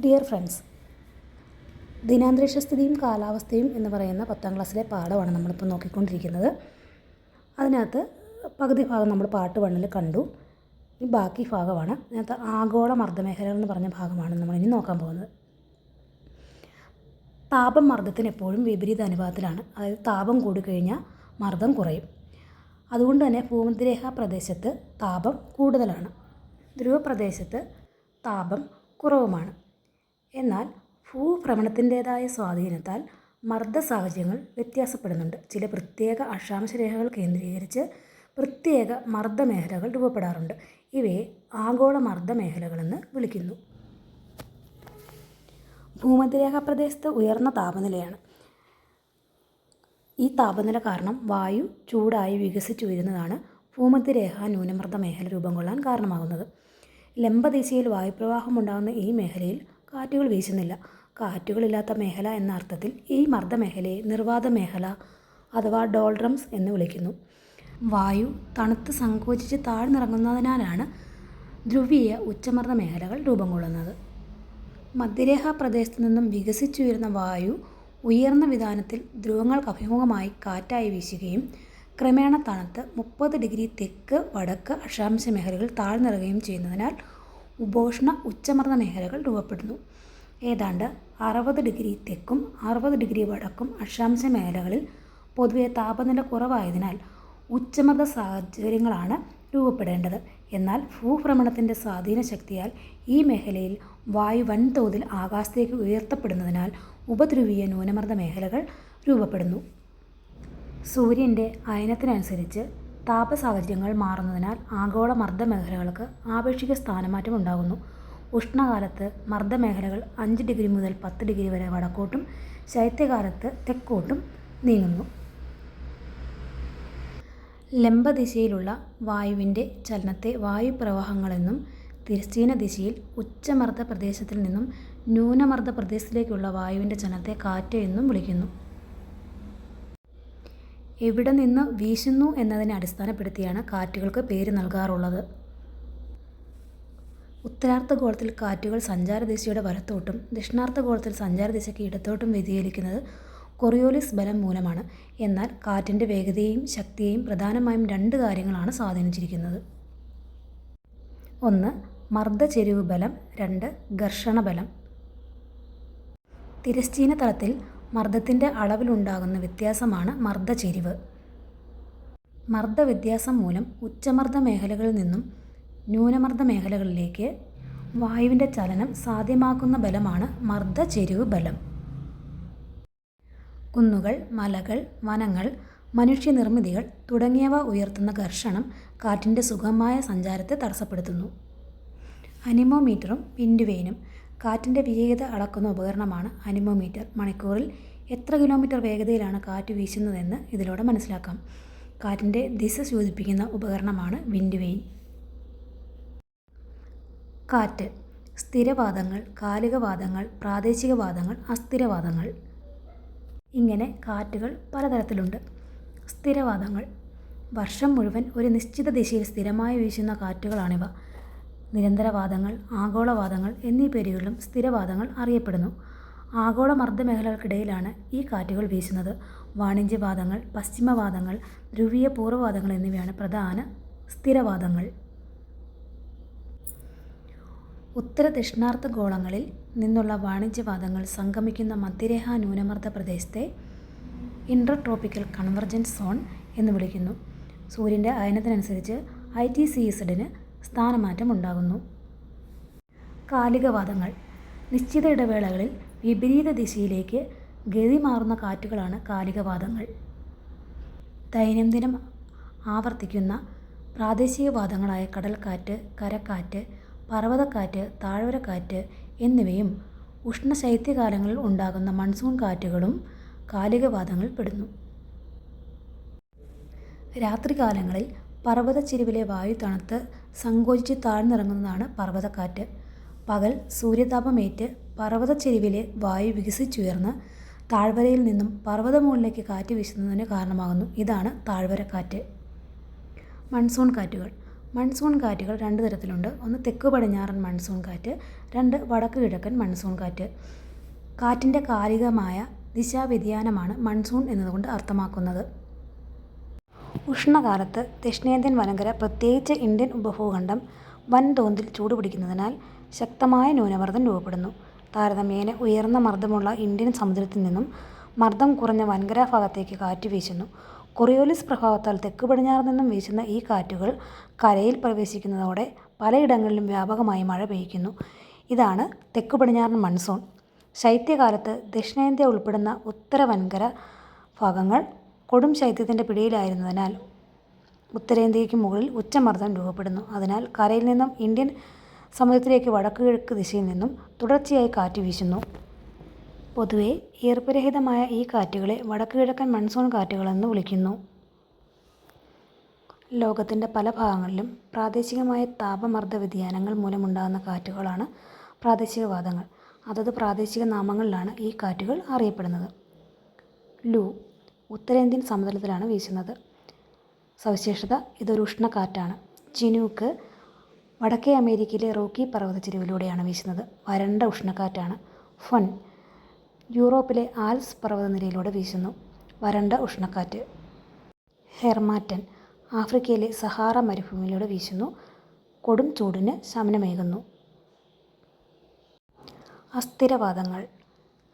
Dear friends, ദിനാന്തരീക്ഷസ്ഥിതിയും കാലാവസ്ഥയും എന്ന് പറയുന്ന 10ാം ക്ലാസ്സിലെ പാഠമാണ് നമ്മളിപ്പോൾ നോക്കിക്കൊണ്ടിരിക്കുന്നത്. അതിനകത്ത് പകുതി ഭാഗം നമ്മൾ പാർട്ട് 1 കണ്ടു. ഈ ബാക്കി ഭാഗമാണ്. അതിനകത്ത് ആഗോള മർദ്ദമേഖലകൾ എന്ന് പറഞ്ഞ ഭാഗമാണ് നമ്മളിനി നോക്കാൻ പോകുന്നത്. താപം മർദ്ദത്തിന് എപ്പോഴും വിപരീത അനുപാതത്തിലാണ്. അതായത് താപം കൂടിക്കഴിഞ്ഞാൽ മർദ്ദം കുറയും. അതുകൊണ്ട് തന്നെ ഭൂമധ്യരേഖാ പ്രദേശത്ത് താപം കൂടുതലാണ്, ധ്രുവപ്രദേശത്ത് താപം കുറവുമാണ്. എന്നാൽ ഭൂഭ്രമണത്തിൻ്റേതായ സ്വാധീനത്താൽ മർദ്ദ സാഹചര്യങ്ങൾ വ്യത്യാസപ്പെടുന്നുണ്ട്. ചില പ്രത്യേക അക്ഷാംശ രേഖകൾ കേന്ദ്രീകരിച്ച് പ്രത്യേക മർദ്ദമേഖലകൾ രൂപപ്പെടാറുണ്ട്. ഇവയെ ആഗോള മർദ്ദമേഖലകളെന്ന് വിളിക്കുന്നു. ഭൂമധ്യരേഖാ പ്രദേശത്ത് ഉയർന്ന താപനിലയാണ്. ഈ താപനില കാരണം വായു ചൂടായി വികസിച്ചുയരുന്നതാണ് ഭൂമധ്യരേഖാ ന്യൂനമർദ്ദ മേഖല രൂപം കൊള്ളാൻ കാരണമാകുന്നത്. ലംബദിശയിൽ വായുപ്രവാഹം ഉണ്ടാകുന്ന ഈ മേഖലയിൽ കാറ്റുകൾ വീശുന്നില്ല. കാറ്റുകളില്ലാത്ത മേഖല എന്ന അർത്ഥത്തിൽ ഈ മർദ്ദമേഖലയെ നിർവാത മേഖല അഥവാ ഡോൾഡ്രംസ് എന്ന് വിളിക്കുന്നു. വായു തണുത്ത് സങ്കോചിച്ച് താഴ്ന്നിറങ്ങുന്നതിനാലാണ് ധ്രുവീയ ഉച്ചമർദ്ദ മേഖലകൾ രൂപം കൊള്ളുന്നത്. മധ്യരേഖാ പ്രദേശത്തു നിന്നും വികസിച്ചുയരുന്ന വായു ഉയർന്ന വിതാനത്തിൽ ധ്രുവങ്ങൾക്ക് അഭിമുഖമായി കാറ്റായി വീശുകയും ക്രമേണ തണുത്ത് 30 ഡിഗ്രി തെക്ക് വടക്ക് അക്ഷാംശ മേഖലകൾ താഴ്ന്നിറങ്ങുകയും ചെയ്യുന്നതിനാൽ ഉപോഷ്ണ ഉച്ചമർദ്ദ മേഖലകൾ രൂപപ്പെടുന്നു. ഏതാണ്ട് 60 ഡിഗ്രി തെക്കും 60 ഡിഗ്രി വടക്കും അക്ഷാംശ മേഖലകളിൽ പൊതുവെ താപനില കുറവായതിനാൽ ഉച്ചമർദ്ദ സാഹചര്യങ്ങളാണ് രൂപപ്പെടേണ്ടത്. എന്നാൽ ഭൂഭ്രമണത്തിൻ്റെ സ്വാധീന ശക്തിയാൽ ഈ മേഖലയിൽ വായു വൻതോതിൽ ആകാശത്തേക്ക് ഉയർത്തപ്പെടുന്നതിനാൽ ഉപധ്രുവീയ ന്യൂനമർദ്ദ മേഖലകൾ രൂപപ്പെടുന്നു. സൂര്യൻ്റെ അയനത്തിനനുസരിച്ച് താപസാഹചര്യങ്ങൾ മാറുന്നതിനാൽ ആഗോള മർദ്ദമേഖലകൾക്ക് ആപേക്ഷിക സ്ഥാനമാറ്റം ഉണ്ടാകുന്നു. ഉഷ്ണകാലത്ത് മർദ്ദമേഖലകൾ 5 ഡിഗ്രി മുതൽ 10 ഡിഗ്രി വരെ വടക്കോട്ടും ശൈത്യകാലത്ത് തെക്കോട്ടും നീങ്ങുന്നു. ലംബദിശയിലുള്ള വായുവിൻ്റെ ചലനത്തെ വായുപ്രവാഹങ്ങളെന്നും തിരശ്ചീന ദിശയിൽ ഉച്ചമർദ്ദ പ്രദേശത്തിൽ നിന്നും ന്യൂനമർദ്ദ പ്രദേശത്തിലേക്കുള്ള വായുവിൻ്റെ ചലനത്തെ കാറ്റ് എന്നും വിളിക്കുന്നു. എവിടെ നിന്ന് വീശുന്നു എന്നതിനെ അടിസ്ഥാനപ്പെടുത്തിയാണ് കാറ്റുകൾക്ക് പേര് നൽകാറുള്ളത്. ഉത്തരാർദ്ധഗോളത്തിൽ കാറ്റുകൾ സഞ്ചാരദിശയുടെ വലത്തോട്ടും ദക്ഷിണാർദ്ധഗോളത്തിൽ സഞ്ചാരദിശയ്ക്ക് ഇടത്തോട്ടും വ്യതിചലിക്കുന്നത് കോറിയോലിസ് ബലം മൂലമാണ്. എന്നാൽ കാറ്റിൻ്റെ വേഗതയെയും ശക്തിയെയും പ്രധാനമായും 2 കാര്യങ്ങളാണ് സ്വാധീനിച്ചിരിക്കുന്നത്. 1. മർദ്ദചെരിവ് ബലം. 2. ഘർഷണബലം. തിരശ്ചീന തലത്തിൽ മർദ്ദത്തിൻ്റെ അളവിലുണ്ടാകുന്ന വ്യത്യാസമാണ് മർദ്ദചെരിവ്. മർദ്ദവ്യത്യാസം മൂലം ഉച്ചമർദ്ദ മേഖലകളിൽ നിന്നും ന്യൂനമർദ്ദ മേഖലകളിലേക്ക് വായുവിൻ്റെ ചലനം സാധ്യമാക്കുന്ന ബലമാണ് മർദ്ദചെരിവ് ബലം. കുന്നുകൾ, മലകൾ, വനങ്ങൾ, മനുഷ്യനിർമ്മിതികൾ തുടങ്ങിയവ ഉയർത്തുന്ന ഘർഷണം കാറ്റിൻ്റെ സുഗമമായ സഞ്ചാരത്തെ തടസ്സപ്പെടുത്തുന്നു. അനിമോമീറ്ററും വിൻഡ്വെയിനും. കാറ്റിൻ്റെ വേഗത അളക്കുന്ന ഉപകരണമാണ് അനിമോമീറ്റർ. മണിക്കൂറിൽ എത്ര കിലോമീറ്റർ വേഗതയിലാണ് കാറ്റ് വീശുന്നതെന്ന് ഇതിലൂടെ മനസ്സിലാക്കാം. കാറ്റിൻ്റെ ദിശ സൂചിപ്പിക്കുന്ന ഉപകരണമാണ് വിൻഡ്വെയിൻ. കാറ്റ്. സ്ഥിരവാതങ്ങൾ, കാലികവാതങ്ങൾ, പ്രാദേശികവാതങ്ങൾ, അസ്ഥിരവാതങ്ങൾ. ഇങ്ങനെ കാറ്റുകൾ പലതരത്തിലുണ്ട്. സ്ഥിരവാതങ്ങൾ. വർഷം മുഴുവൻ ഒരു നിശ്ചിത ദിശയിൽ സ്ഥിരമായി വീശുന്ന കാറ്റുകളാണിവ. നിരന്തരവാതങ്ങൾ, ആഗോളവാതങ്ങൾ എന്നീ പേരുകളിലും സ്ഥിരവാതങ്ങൾ അറിയപ്പെടുന്നു. ആഗോള മർദ്ദമേഖലകൾക്കിടയിലാണ് ഈ കാറ്റുകൾ വീശുന്നത്. വാണിജ്യവാതങ്ങൾ, പശ്ചിമവാതങ്ങൾ, ധ്രുവീയ പൂർവ്വവാതങ്ങൾ എന്നിവയാണ് പ്രധാന സ്ഥിരവാതങ്ങൾ. ഉത്തര ദക്ഷിണാർദ്ധഗോളങ്ങളിൽ നിന്നുള്ള വാണിജ്യവാതങ്ങൾ സംഗമിക്കുന്ന മധ്യരേഖാ ന്യൂനമർദ്ദ പ്രദേശത്തെ ഇൻട്രട്രോപ്പിക്കൽ കൺവെർജൻസ് സോൺ എന്ന് വിളിക്കുന്നു. സൂര്യൻ്റെ അയനത്തിനനുസരിച്ച് ITCZന് സ്ഥാനമാറ്റം ഉണ്ടാകുന്നു. കാലികവാതങ്ങൾ. നിശ്ചിത ഇടവേളകളിൽ വിപരീത ദിശയിലേക്ക് ഗതി മാറുന്ന കാറ്റുകളാണ് കാലികവാതങ്ങൾ. ദൈനംദിനം ആവർത്തിക്കുന്ന പ്രാദേശികവാതങ്ങളായ കടൽക്കാറ്റ്, കരക്കാറ്റ്, പർവ്വതക്കാറ്റ്, താഴ്വരക്കാറ്റ് എന്നിവയും ഉഷ്ണശൈത്യകാലങ്ങളിൽ ഉണ്ടാകുന്ന മൺസൂൺ കാറ്റുകളും കാലികവാതങ്ങളിൽ പെടുന്നു. രാത്രികാലങ്ങളിൽ പർവ്വതച്ചെരിവിലെ വായു തണുത്ത് സങ്കോചിച്ച് താഴ്ന്നിറങ്ങുന്നതാണ് പർവ്വതക്കാറ്റ്. പകൽ സൂര്യതാപമേറ്റ് പർവ്വതച്ചെരിവിലെ വായു വികസിച്ചുയർന്ന് താഴ്വരയിൽ നിന്നും പർവ്വതമുകളിലേക്ക് കാറ്റ് വീശുന്നതിന് കാരണമാകുന്നു. ഇതാണ് താഴ്വരക്കാറ്റ്. മൺസൂൺ കാറ്റുകൾ. മൺസൂൺ കാറ്റുകൾ 2 തരത്തിലുണ്ട്. ഒന്ന് തെക്ക് പടിഞ്ഞാറൻ മൺസൂൺ കാറ്റ്, 2 വടക്ക് കിഴക്കൻ മൺസൂൺ കാറ്റ്. കാറ്റിൻ്റെ കാലികമായ ദിശാവ്യതിയാനമാണ് മൺസൂൺ എന്നതുകൊണ്ട് അർത്ഥമാക്കുന്നത്. ഉഷ്ണകാലത്ത് ദക്ഷിണേന്ത്യൻ വൻകര, പ്രത്യേകിച്ച് ഇന്ത്യൻ ഉപഭൂഖണ്ഡം വൻതോതിൽ ചൂടുപിടിക്കുന്നതിനാൽ ശക്തമായ ന്യൂനമർദ്ദം രൂപപ്പെടുന്നു. താരതമ്യേന ഉയർന്ന മർദ്ദമുള്ള ഇന്ത്യൻ സമുദ്രത്തിൽ നിന്നും മർദ്ദം കുറഞ്ഞ വൻകര ഭാഗത്തേക്ക് കാറ്റ് വീശുന്നു. കൊറിയോലിസ് പ്രഭാവത്താൽ തെക്ക് പടിഞ്ഞാറ് നിന്നും വീശുന്ന ഈ കാറ്റുകൾ കരയിൽ പ്രവേശിക്കുന്നതോടെ പലയിടങ്ങളിലും വ്യാപകമായി മഴ പെയ്യ്ക്കുന്നു. ഇതാണ് തെക്ക് പടിഞ്ഞാറൻ മൺസൂൺ. ശൈത്യകാലത്ത് ദക്ഷിണേന്ത്യ ഉൾപ്പെടുന്ന ഉത്തര വൻകര ഭാഗങ്ങൾ കൊടും ശൈത്യത്തിൻ്റെ പിടിയിലായിരുന്നതിനാൽ ഉത്തരേന്ത്യയ്ക്ക് മുകളിൽ ഉച്ചമർദ്ദം രൂപപ്പെടുന്നു. അതിനാൽ കരയിൽ നിന്നും ഇന്ത്യൻ സമുദ്രത്തിലേക്ക് വടക്ക് കിഴക്ക് ദിശയിൽ നിന്നും തുടർച്ചയായി കാറ്റ് വീശുന്നു. പൊതുവെ ഈർപ്പരഹിതമായ ഈ കാറ്റുകളെ വടക്ക് കിഴക്കൻ മൺസൂൺ കാറ്റുകളെന്ന് വിളിക്കുന്നു. ലോകത്തിൻ്റെ പല ഭാഗങ്ങളിലും പ്രാദേശികമായ താപമർദ്ദ വ്യതിയാനങ്ങൾ മൂലമുണ്ടാകുന്ന കാറ്റുകളാണ് പ്രാദേശികവാതങ്ങൾ. അതത് പ്രാദേശിക നാമങ്ങളിലാണ് ഈ കാറ്റുകൾ അറിയപ്പെടുന്നത്. ലൂ ഉത്തരേന്ത്യൻ സമതലത്തിലാണ് വീശുന്നത്. സവിശേഷത: ഇതൊരു ഉഷ്ണക്കാറ്റാണ്. ചിനൂക്ക് വടക്കേ അമേരിക്കയിലെ റോക്കി പർവ്വതച്ചരിവിലൂടെയാണ് വീശുന്നത്. വരണ്ട ഉഷ്ണക്കാറ്റാണ്. ഫൊൻ യൂറോപ്പിലെ ആൽപ്സ് പർവ്വതനിരയിലൂടെ വീശുന്നു. വരണ്ട ഉഷ്ണക്കാറ്റ്. ഹെർമാറ്റൻ ആഫ്രിക്കയിലെ സഹാറ മരുഭൂമിയിലൂടെ വീശുന്നു. കൊടും ചൂടിന് ശമനമേകുന്നു. അസ്ഥിരവാതങ്ങൾ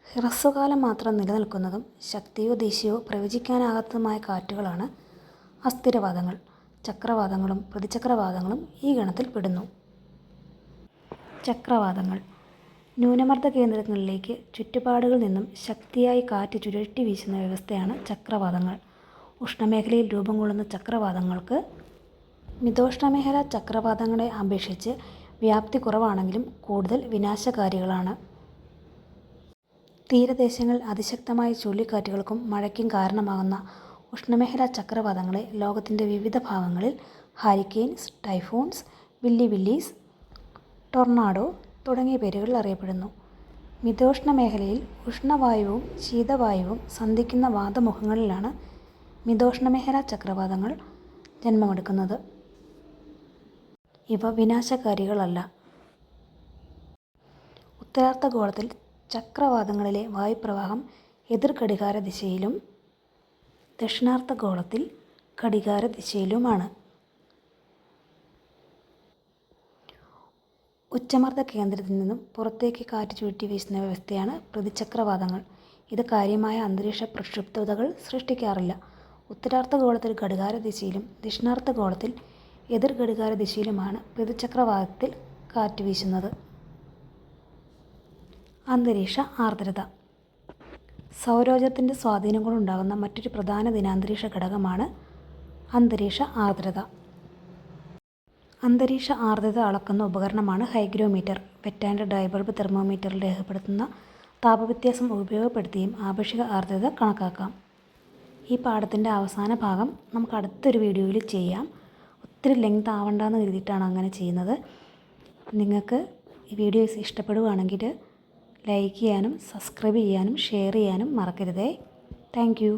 ഹ്രസ്വകാലം മാത്രം നിലനിൽക്കുന്നതും ശക്തിയോ ദിശയോ പ്രവചിക്കാനാകാത്തതുമായ കാറ്റുകളാണ് അസ്ഥിരവാതങ്ങൾ. ചക്രവാതങ്ങളും പ്രതിചക്രവാതങ്ങളും ഈ ഗണത്തിൽ പെടുന്നു. ചക്രവാതങ്ങൾ ന്യൂനമർദ്ദ കേന്ദ്രങ്ങളിലേക്ക് ചുറ്റുപാടുകളിൽ നിന്നും ശക്തിയായി കാറ്റ് ചുഴറ്റി വീശുന്ന വ്യവസ്ഥയാണ് ചക്രവാതങ്ങൾ. ഉഷ്ണമേഖലയിൽ രൂപം കൊള്ളുന്ന ചക്രവാതങ്ങൾക്ക് മിതോഷ്ണമേഖലാ ചക്രവാതങ്ങളെ അപേക്ഷിച്ച് വ്യാപ്തി കുറവാണെങ്കിലും കൂടുതൽ വിനാശകാരികളാണ്. തീരദേശങ്ങളിൽ അതിശക്തമായ ചുഴലിക്കാറ്റുകൾക്കും മഴയ്ക്കും കാരണമാകുന്ന ഉഷ്ണമേഖലാ ചക്രവാതങ്ങളെ ലോകത്തിൻ്റെ വിവിധ ഭാഗങ്ങളിൽ hurricanes, typhoons, Willy Willys, tornado തുടങ്ങിയ പേരുകളിൽ അറിയപ്പെടുന്നു. മിതോഷ്ണമേഖലയിൽ ഉഷ്ണവായുവും ശീതവായുവും സന്ധിക്കുന്ന വാതമുഖങ്ങളിലാണ് മിതോഷ്ണമേഖലാ ചക്രവാതങ്ങൾ ജന്മമെടുക്കുന്നത്. ഇവ വിനാശകാരികളല്ല. ഉത്തരാർദ്ധഗോളത്തിൽ ചക്രവാതങ്ങളിലെ വായുപ്രവാഹം എതിർ ഘടികാര ദിശയിലും ദക്ഷിണാർദ്ധഗോളത്തിൽ ഘടികാര ദിശയിലുമാണ്. ഉച്ചമർദ്ദ കേന്ദ്രത്തിൽ നിന്നും പുറത്തേക്ക് കാറ്റ് ചുഴറ്റി വീശുന്ന വ്യവസ്ഥയാണ് പ്രതിചക്രവാതങ്ങൾ. ഇത് കാര്യമായ അന്തരീക്ഷ പ്രക്ഷുബ്ധതകൾ സൃഷ്ടിക്കാറില്ല. ഉത്തരാർദ്ധഗോളത്തിൽ ഘടികാര ദിശയിലും ദക്ഷിണാർദ്ധഗോളത്തിൽ എതിർ ഘടികാര ദിശയിലുമാണ് പ്രതിചക്രവാതത്തിൽ കാറ്റ് വീശുന്നത്. അന്തരീക്ഷ ആർദ്രത സൗരോർജ്ജത്തിൻ്റെ സ്വാധീനം കൊണ്ടുണ്ടാകുന്ന മറ്റൊരു പ്രധാന ദിനാന്തരീക്ഷ ഘടകമാണ് അന്തരീക്ഷ ആർദ്രത. അന്തരീക്ഷ ആർദ്രത അളക്കുന്ന ഉപകരണമാണ് hygrometer. Wet and dry bulb തെർമോമീറ്ററിൽ രേഖപ്പെടുത്തുന്ന താപവ്യത്യാസം ഉപയോഗപ്പെടുത്തിയും ആപേക്ഷിക ആർദ്രത കണക്കാക്കാം. ഈ പാഠത്തിൻ്റെ അവസാന ഭാഗം നമുക്ക് അടുത്തൊരു വീഡിയോയിൽ ചെയ്യാം. ഒത്തിരി ലെങ്ത് ആവണ്ടെന്ന് കരുതിയിട്ടാണ് അങ്ങനെ ചെയ്യുന്നത്. നിങ്ങൾക്ക് ഈ വീഡിയോസ് ഇഷ്ടപ്പെടുകയാണെങ്കിൽ ലൈക്ക് ചെയ്യാനും സബ്സ്ക്രൈബ് ചെയ്യാനും ഷെയർ ചെയ്യാനും മറക്കരുതേ. Thank you.